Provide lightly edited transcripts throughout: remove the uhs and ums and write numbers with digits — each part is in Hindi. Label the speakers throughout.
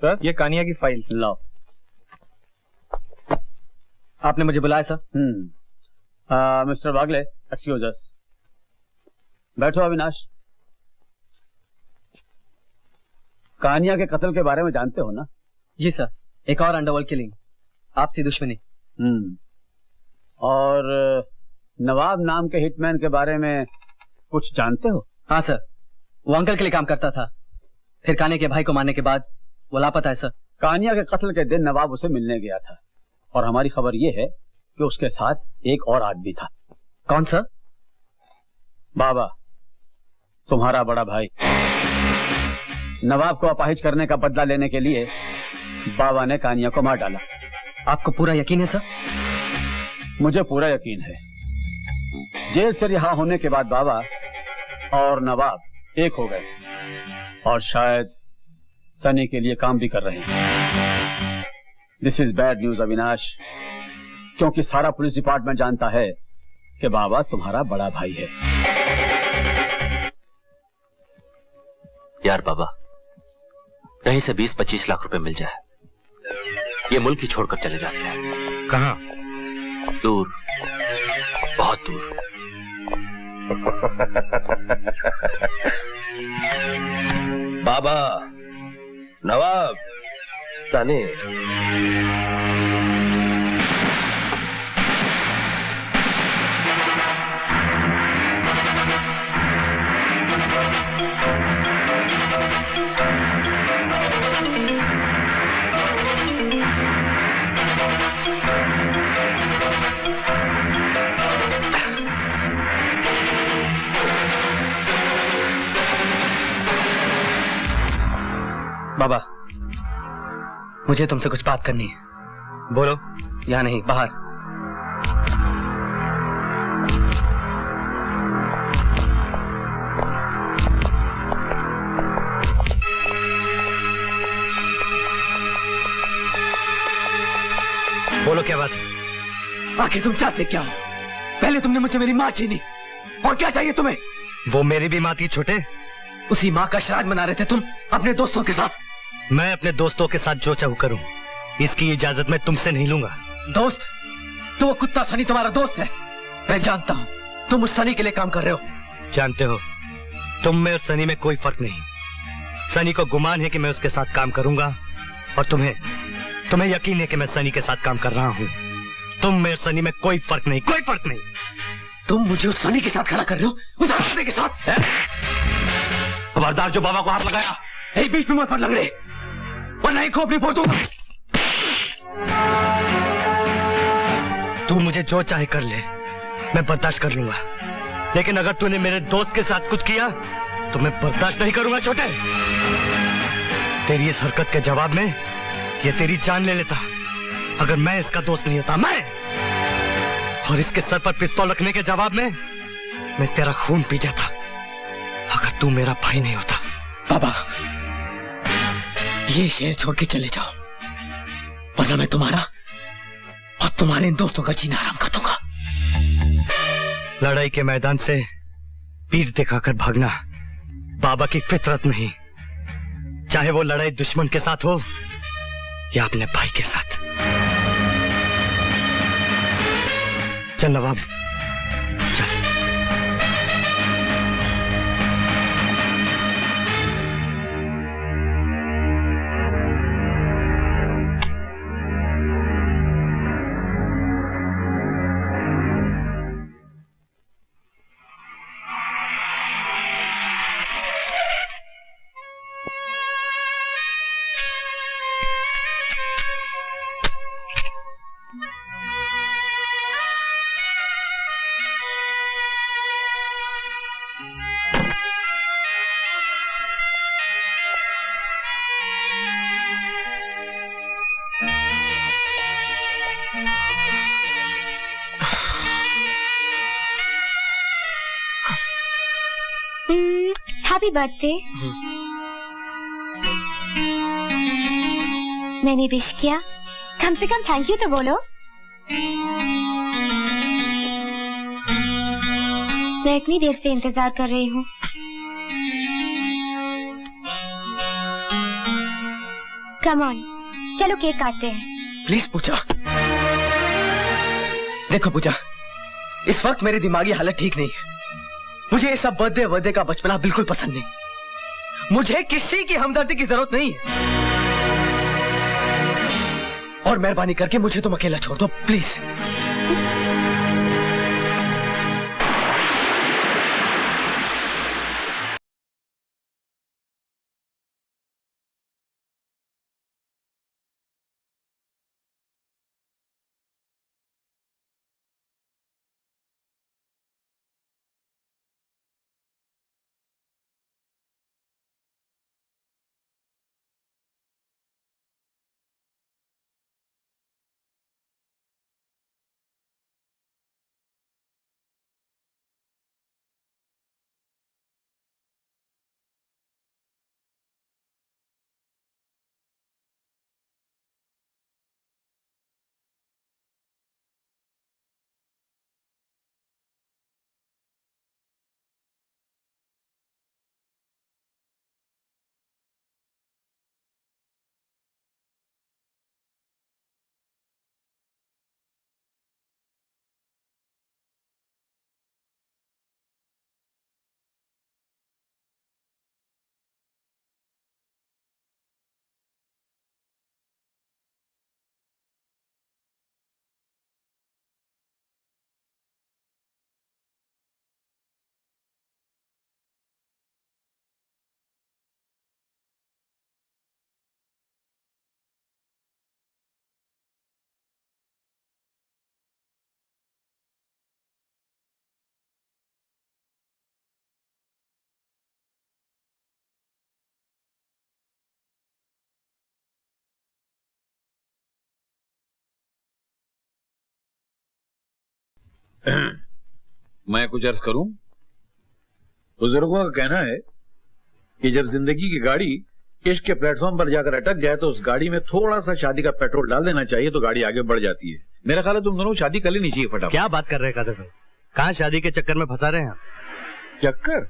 Speaker 1: सर, ये कानिया की फाइल
Speaker 2: लाओ।
Speaker 1: आपने मुझे बुलाया सर?
Speaker 2: मिस्टर वागले, एक्सक्यूज अस। बैठो अविनाश। कानिया के कत्ल के बारे में जानते हो ना?
Speaker 1: जी सर, एक और अंडरवर्ल्ड किलिंग, आपसी दुश्मनी।
Speaker 2: और नवाब नाम के हिटमैन के बारे में कुछ जानते हो?
Speaker 1: हाँ सर, वो अंकल के लिए काम करता था, फिर कानिया के भाई को मारने के बाद वो लापता है सर।
Speaker 2: कानिया के कत्ल के दिन नवाब उसे मिलने गया था और हमारी खबर यह है कि उसके साथ एक और आदमी था।
Speaker 1: कौन सर?
Speaker 2: बाबा, तुम्हारा बड़ा भाई। नवाब को अपाहिज करने का बदला लेने के लिए बाबा ने कानिया को मार डाला।
Speaker 1: आपको पूरा यकीन है सर?
Speaker 2: मुझे पूरा यकीन है। जेल से रिहा होने के बाद बाबा और नवाब एक हो गए और शायद सनी के लिए काम भी कर रहे हैं। This is bad news Avinash, क्योंकि सारा पुलिस डिपार्टमेंट जानता है कि बाबा तुम्हारा बड़ा भाई है।
Speaker 3: यार बाबा, कहीं से 20-25 लाख रुपए मिल जाए, ये मुल्क ही छोड़कर चले जाते हैं।
Speaker 1: कहां?
Speaker 3: दूर, बहुत दूर।
Speaker 4: बाबा, नवाब, सनी।
Speaker 1: बाबा, मुझे तुमसे कुछ बात करनी है। बोलो। यहाँ नहीं, बाहर। बोलो क्या बात है? आखिर तुम चाहते क्या हो? पहले तुमने मुझे मेरी माँ छीनी, और क्या चाहिए तुम्हें?
Speaker 5: वो मेरी भी माँ थी छोटे।
Speaker 1: उसी माँ का श्राद्ध मना रहे थे तुम अपने दोस्तों के साथ।
Speaker 5: मैं अपने दोस्तों के साथ जो चाहूं करूं, इसकी इजाजत मैं तुमसे नहीं लूंगा।
Speaker 1: दोस्त? तो वो कुत्ता सनी तुम्हारा दोस्त है। मैं जानता हूं तुम उस सनी के लिए काम कर रहे हो।
Speaker 5: जानते हो, तुम में और सनी में कोई फर्क नहीं। सनी को गुमान है कि मैं उसके साथ काम करूंगा, और तुम्हें यकीन है कि मैं सनी के साथ काम कर रहा हूं। तुम में और सनी में कोई फर्क नहीं, कोई फर्क नहीं।
Speaker 1: तुम मुझे उस सनी के साथ खड़ा कर रहे हो, उस आदमी के साथ।
Speaker 5: खबरदार, जो बाबा को हाथ लगाया,
Speaker 1: यही बीच में मत पर लग रहे, वरना ही खोपड़ी फोड़ दूंगा।
Speaker 5: तू मुझे जो चाहे कर ले, मैं बर्दाश्त कर लूंगा, लेकिन अगर तूने मेरे दोस्त के साथ कुछ किया तो मैं बर्दाश्त नहीं करूंगा। छोटे, तेरी इस हरकत के जवाब में ये तेरी जान ले लेता अगर मैं इसका दोस्त नहीं होता। और इसके सर पर पिस्तौल रखने के जवाब में मैं तेरा खून पी जाता अगर तू मेरा भाई नहीं होता।
Speaker 1: बाबा, ये शहर छोड़ के चले जाओ, वरना मैं तुम्हारा और तुम्हारे इन दोस्तों का जीना आराम कर दूंगा।
Speaker 5: लड़ाई के मैदान से पीठ दिखाकर भागना बाबा की फितरत नहीं, चाहे वो लड़ाई दुश्मन के साथ हो या अपने भाई के साथ। चल नवाब, चल।
Speaker 6: Happy birthday. मैंने विश किया, कम से कम थैंक यू तो बोलो। मैं इतनी देर से इंतजार कर रही हूँ। कम ऑन, चलो केक काटते हैं।
Speaker 1: प्लीज पूजा। देखो पूजा, इस वक्त मेरी दिमागी हालत ठीक नहीं है। मुझे ये सब बर्थडे का बचपना बिल्कुल पसंद नहीं। मुझे किसी की हमदर्दी की जरूरत नहीं है। और मेहरबानी करके मुझे तुम अकेला छोड़ दो प्लीज।
Speaker 7: मैं कुछ अर्ज करूं? बुजुर्गों का कहना है कि जब जिंदगी की गाड़ी इश्क के प्लेटफॉर्म पर जाकर अटक जाए तो उस गाड़ी में थोड़ा सा शादी का पेट्रोल डाल देना चाहिए तो गाड़ी आगे बढ़ जाती है। मेरा ख्याल है तुम दोनों शादी कर लेनी चाहिए फटाफट।
Speaker 5: क्या बात कर रहे हैं कादर भाई? कहाँ शादी के चक्कर में फंसा रहे हैं आप?
Speaker 7: चक्कर?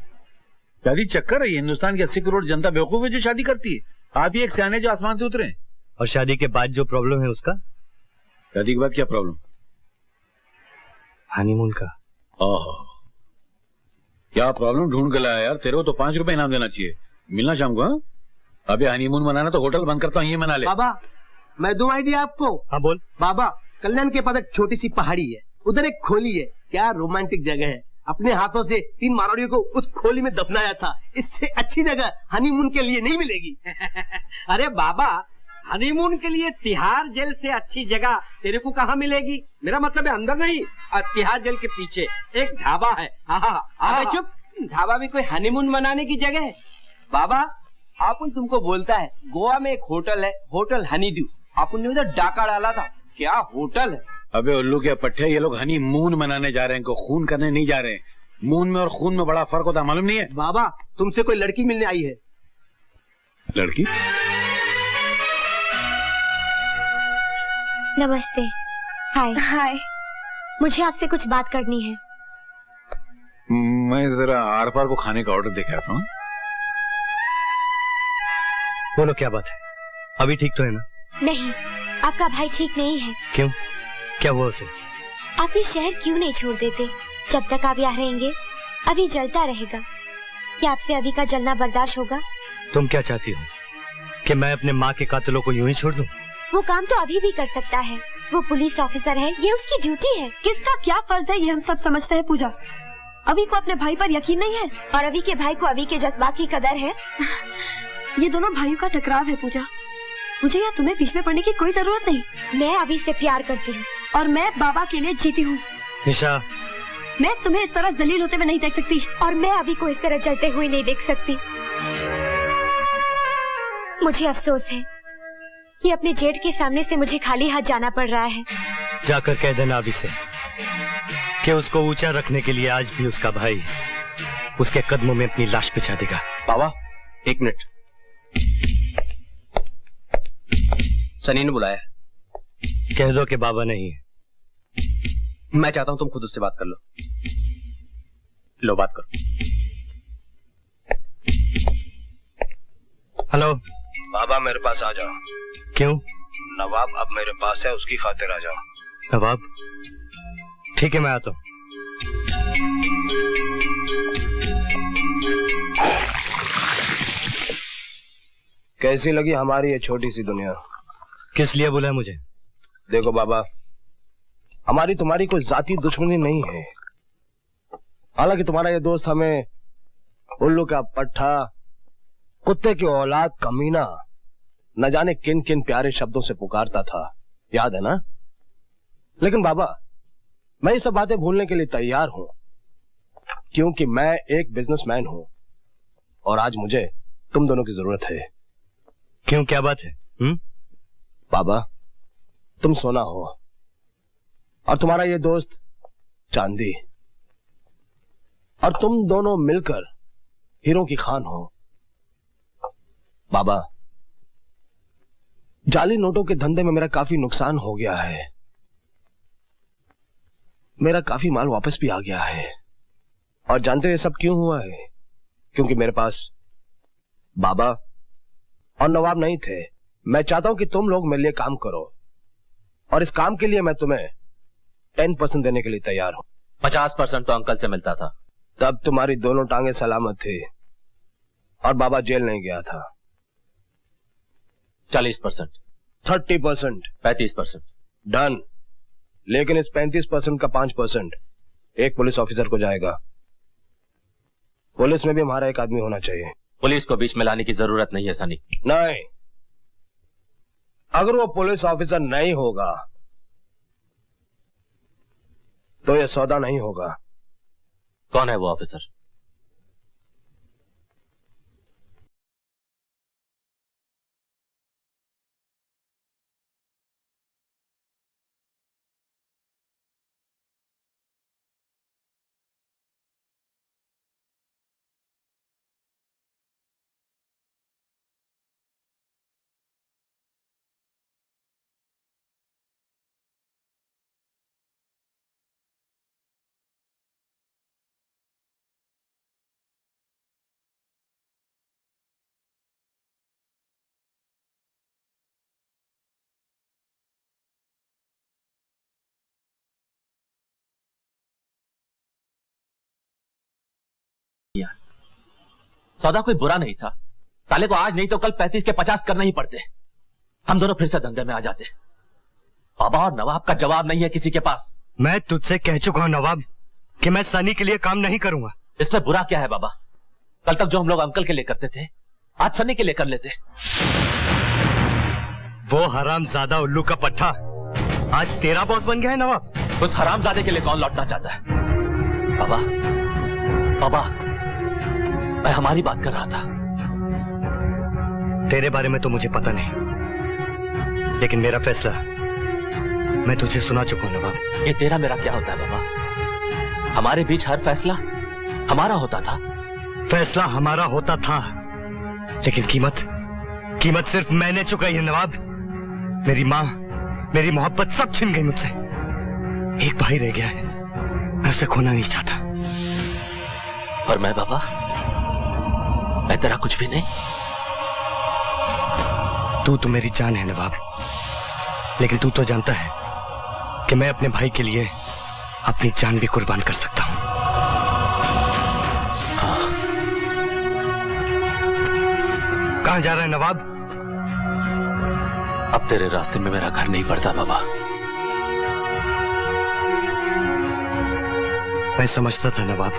Speaker 7: शादी चक्कर है? हिंदुस्तान की 80 करोड़ जनता बेवकूफ है जो शादी करती है। आप ही एक सियाने जो आसमान से उतरे।
Speaker 5: और शादी के बाद जो प्रॉब्लम है उसका?
Speaker 7: शादी के बाद क्या प्रॉब्लम?
Speaker 5: हनीमून का।
Speaker 7: ओह, क्या प्रॉब्लम ढूंढ के लाया यार। तेरे को तो 5 रुपए इनाम देना चाहिए। मिलना शाम को। हाँ, अभी हनीमून मनाना तो होटल बंद करता हूँ, ये मना ले।
Speaker 8: बाबा मैं दूं आइडिया आपको?
Speaker 5: हाँ बोल।
Speaker 8: बाबा कल्याण के पास एक छोटी सी पहाड़ी है, उधर एक खोली है। क्या रोमांटिक जगह है। अपने हाथों से 3 मारवाड़ियों को उस खोली में दफनाया था। इससे अच्छी जगह हनीमून के लिए नहीं मिलेगी।
Speaker 9: अरे बाबा, हनीमून के लिए तिहाड़ जेल से अच्छी जगह तेरे को कहाँ मिलेगी? मेरा मतलब है अंदर नहीं, तिहाड़ जेल के पीछे एक ढाबा है।
Speaker 8: अरे चुप, ढाबा भी कोई हनीमून मनाने की जगह है? बाबा आपन तुमको बोलता है गोवा में एक होटल है, होटल हनीड्यू। आपन ने उधर डाका डाला था। क्या होटल है।
Speaker 7: अबे उल्लू के पट्टे, ये लोग हनीमून मनाने जा रहे हैं, इनको खून करने नहीं जा रहे हैं। मून में और खून में बड़ा फर्क होता है, मालूम नहीं है?
Speaker 8: बाबा तुमसे कोई लड़की मिलने आई है।
Speaker 7: लड़की?
Speaker 6: नमस्ते। हाय। हाय। मुझे आपसे कुछ बात करनी है।
Speaker 7: मैं जरा आर पार को खाने का ऑर्डर देके आता हूँ।
Speaker 5: बोलो क्या बात है? अभी ठीक तो है ना?
Speaker 6: नहीं, आपका भाई ठीक नहीं है।
Speaker 5: क्यों? क्या हुआ उसे?
Speaker 6: आप ये शहर क्यों नहीं छोड़ देते? जब तक आप यहाँ रहेंगे अभी जलता रहेगा। क्या आपसे अभी का जलना बर्दाश्त होगा?
Speaker 5: तुम क्या चाहती हो कि मैं अपने माँ के कातिलों को यूं ही छोड़ दूं?
Speaker 6: वो काम तो अभी भी कर सकता है। वो पुलिस ऑफिसर है, ये उसकी ड्यूटी है।
Speaker 10: किसका क्या फर्ज है ये हम सब समझते हैं पूजा। अभी को अपने भाई पर यकीन नहीं है
Speaker 6: और अभी के भाई को अभी के जज्बात की कदर है।
Speaker 10: ये दोनों भाइयों का टकराव है पूजा। मुझे या तुम्हें बीच में पड़ने की कोई जरूरत नहीं।
Speaker 6: मैं अभी से प्यार करती हूँ
Speaker 10: और मैं बाबा के लिए जीती हूँ।
Speaker 5: निशा,
Speaker 10: मैं तुम्हें इस तरह जलील होते हुए नहीं देख सकती।
Speaker 6: और मैं अभी को इस तरह जलते हुए नहीं देख सकती। मुझे अफसोस है कि अपने जेठ के सामने से मुझे खाली हाथ जाना पड़ रहा है।
Speaker 5: जाकर कह देना अभी से कि उसको ऊंचा रखने के लिए आज भी उसका भाई उसके कदमों में अपनी लाश बिछा देगा।
Speaker 8: बाबा 1 मिनट, सनी ने बुलाया।
Speaker 5: कह दो कि बाबा नहीं है।
Speaker 8: मैं चाहता हूं तुम खुद उससे बात कर लो। लो बात करो।
Speaker 5: हेलो।
Speaker 4: बाबा मेरे पास आ जाओ।
Speaker 5: क्यों?
Speaker 4: नवाब अब मेरे पास है, उसकी खातिर आ जाओ।
Speaker 5: नवाब, ठीक है मैं आता हूँ।
Speaker 4: कैसी लगी हमारी ये छोटी सी दुनिया?
Speaker 5: किस लिए बुलाया मुझे?
Speaker 4: देखो बाबा, हमारी तुम्हारी कोई जाती दुश्मनी नहीं है। हालांकि तुम्हारा ये दोस्त हमें उल्लू का पट्ठा, कुत्ते की औलाद, कमीना, न जाने किन किन प्यारे शब्दों से पुकारता था, याद है ना? लेकिन बाबा, मैं ये सब बातें भूलने के लिए तैयार हूं, क्योंकि मैं एक बिजनेसमैन हूं और आज मुझे तुम दोनों की जरूरत है।
Speaker 5: क्यों, क्या बात है?
Speaker 4: बाबा, तुम सोना हो और तुम्हारा ये दोस्त चांदी, और तुम दोनों मिलकर हीरों की खान हो। बाबा, जाली नोटों के धंधे में मेरा काफी नुकसान हो गया है। मेरा काफी माल वापस भी आ गया है, और जानते हो ये सब क्यों हुआ है? क्योंकि मेरे पास बाबा और नवाब नहीं थे। मैं चाहता हूं कि तुम लोग मेरे लिए काम करो, और इस काम के लिए मैं तुम्हें 10% देने के लिए तैयार हूं।
Speaker 3: 50% तो अंकल से मिलता था।
Speaker 4: तब तुम्हारी दोनों टांगे सलामत थी और बाबा जेल नहीं गया था।
Speaker 3: 40%,
Speaker 4: 30%,
Speaker 3: 35%।
Speaker 4: डन। लेकिन इस 35% का 5% एक पुलिस ऑफिसर को जाएगा। पुलिस में भी हमारा एक आदमी होना चाहिए।
Speaker 3: पुलिस को बीच में लाने की जरूरत नहीं है सनी।
Speaker 4: नहीं, अगर वो पुलिस ऑफिसर नहीं होगा तो ये सौदा नहीं होगा।
Speaker 3: कौन है वो ऑफिसर? सौदा कोई बुरा नहीं था। साले को आज नहीं तो कल 35 के 50 करना ही पड़ते। हम दोनों फिर से धंधे में आ जाते। बाबा और नवाब का जवाब नहीं है किसी के पास।
Speaker 5: मैं तुझसे कह चुका हूं नवाब कि मैं सनी के लिए काम नहीं करूंगा।
Speaker 3: इसमें बुरा क्या है बाबा? कल तक जो हम लोग अंकल के लिए करते थे, आज सनी के लिए कर लेते।
Speaker 5: वो हरामजादा उल्लू का पट्टा आज तेरा बॉस बन गया है नवाब।
Speaker 3: उस हरामजादे के लिए कौन लौटना चाहता है? बाबा, बाबा, मैं हमारी बात कर रहा था।
Speaker 5: तेरे बारे में तो मुझे पता नहीं, लेकिन मेरा फैसला मैं तुझे सुना चुका हूं नवाब।
Speaker 3: ये तेरा मेरा क्या होता है बाबा? हमारे बीच हर फैसला हमारा होता था।
Speaker 5: फैसला हमारा होता था, लेकिन कीमत सिर्फ मैंने चुकाई है नवाब। मेरी माँ, मेरी मोहब्बत सब छिन गई मुझसे। एक भाई रह गया है, मैं उसे खोना नहीं चाहता।
Speaker 3: और मैं बाबा, मैं तेरा कुछ भी नहीं।
Speaker 5: तू तो मेरी जान है नवाब, लेकिन तू तो जानता है कि मैं अपने भाई के लिए अपनी जान भी कुर्बान कर सकता हूं। कहां जा रहा है नवाब?
Speaker 3: अब तेरे रास्ते में मेरा घर नहीं पड़ता बाबा।
Speaker 5: मैं समझता था नवाब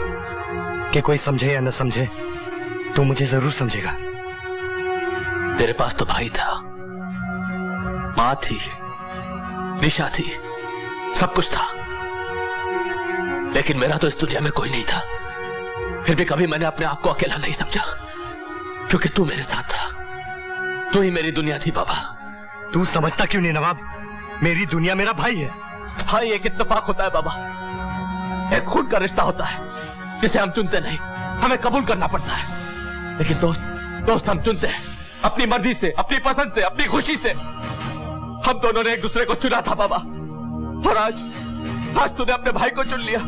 Speaker 5: कि कोई समझे या न समझे, तू मुझे जरूर समझेगा।
Speaker 3: तेरे पास तो भाई था, माँ थी, निशा थी, सब कुछ था, लेकिन मेरा तो इस दुनिया में कोई नहीं था। फिर भी कभी मैंने अपने आप को अकेला नहीं समझा, क्योंकि तू मेरे साथ था। तू ही मेरी दुनिया थी बाबा।
Speaker 5: तू समझता क्यों नहीं नवाब? मेरी दुनिया मेरा भाई है।
Speaker 3: भाई एक इत्तेफाक होता है बाबा, एक खून का रिश्ता होता है जिसे हम चुनते नहीं, हमें कबूल करना पड़ता है। लेकिन दोस्त हम चुनते हैं अपनी मर्जी से, अपनी पसंद से, अपनी खुशी से। हम दोनों ने एक दूसरे को चुना था बाबा, और आज तूने अपने भाई को चुन लिया।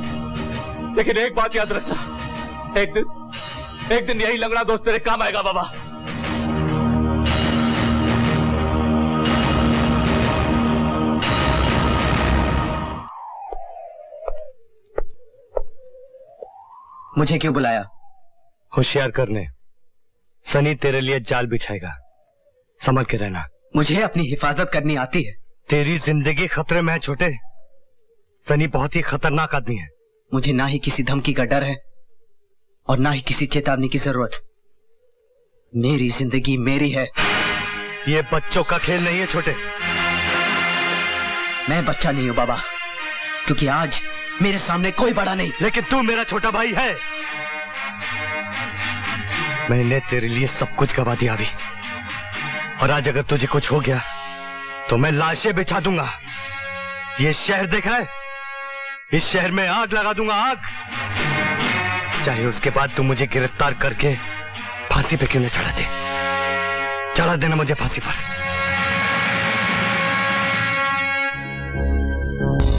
Speaker 3: लेकिन एक बात याद रखना, एक दिन यही लंगड़ा दोस्त तेरे काम आएगा बाबा।
Speaker 1: मुझे क्यों बुलाया?
Speaker 5: होशियार करने। सनी तेरे लिए जाल बिछाएगा, संभल के रहना।
Speaker 1: मुझे अपनी हिफाजत करनी आती है।
Speaker 5: तेरी जिंदगी खतरे में है छोटे। सनी बहुत ही खतरनाक आदमी है।
Speaker 1: मुझे ना ही किसी धमकी का डर है और ना ही किसी चेतावनी की जरूरत। मेरी जिंदगी मेरी है।
Speaker 5: ये बच्चों का खेल नहीं है छोटे।
Speaker 1: मैं बच्चा नहीं हूं बाबा, क्योंकि आज मेरे सामने कोई बड़ा नहीं।
Speaker 5: लेकिन तू मेरा छोटा भाई है। मैंने तेरे लिए सब कुछ गवा दिया अभी, और आज अगर तुझे कुछ हो गया तो मैं लाशें बिछा दूंगा। ये शहर देखा है? इस शहर में आग लगा दूंगा, आग। चाहे उसके बाद तू मुझे गिरफ्तार करके फांसी पे क्यों न चढ़ा दे। चढ़ा देना मुझे फांसी पर।